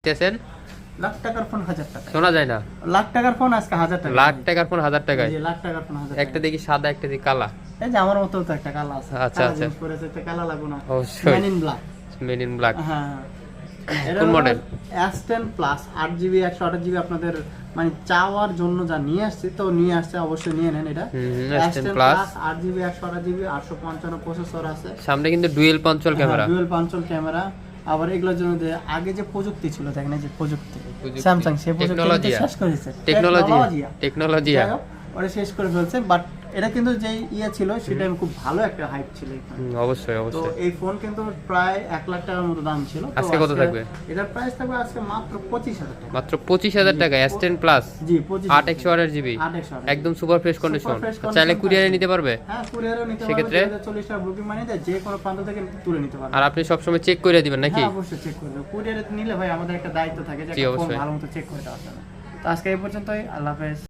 দিতেছেন লাখ টাকার ফোন 1000 টাকা, শোনা যায় না। লাখ টাকার ফোন আজকে 1000 টাকা, লাখ টাকার ফোন 1000 টাকায়। জি লাখ টাকার ফোন 1000 একটা টাকা। দেখি সাদা, একটা দেখি কালা। এই যে আমার মতো তো একটা কালা আছে, আচ্ছা, কালা আচ্ছা। জিন্স পরেছে, একটা কালা লাগবে না, অবশ্যই। Men in black. Made in black. হ্যাঁ কোন model? S10 plus 8GB 128GB আপনাদের মানে চাওয়ার জন্য যা নিয়ে আসছে, তো নিয়ে আসছে অবশ্যই নিয়ে নেন এটা। S10 plus 8GB 128GB 855 processor আছে, সামনে কিন্তু dual punch hole camera. Dual punch hole camera. আবার এগুলোর জন্য যে আগে যে প্রযুক্তি ছিল দেখেন, এই যে প্রযুক্তি স্যামসাং সেই প্রযুক্তি শেষ করেছে, টেকনোলজিয়া ওটা শেষ করে ফেলছে। বাট এটা কিন্তু যে ছিল সেটা খুব ভালো একটা হাইপ ছিল এখানে। অবশ্যই তো অবশ্যই। এই ফোন কিন্তু প্রায় 1 লাখ টাকার মতো দাম ছিল। তো আজকে কত থাকবে? এটার প্রাইস থাকবে আজকে মাত্র 25000 টাকা। মাত্র 25000 টাকা S10 প্লাস। জি 25 8 128 একদম super fresh condition. Super fresh চাইলে condition কুরিয়ারে পাচ্ছেন। নিতে পারবে। হ্যাঁ কুরিয়ারও নিতে পারবে, সেক্ষেত্রে 40 টাকা বুকিং মানে দেয়, যে কোনো প্রান্ত থেকে তুলে নিতে পারবে। আর আপনি সবসময় চেক করে দিবেন নাকি? হ্যাঁ অবশ্যই চেক করবে। কুরিয়ারে নিলে ভাই আমাদের একটা দায়িত্ব থাকে যে জি, একটা ফোন অবশ্যই। ভালো মতো চেক করে দেওয়ার জন্য। তো আজকে এই পর্যন্তই, আল্লাহ হাফেজ।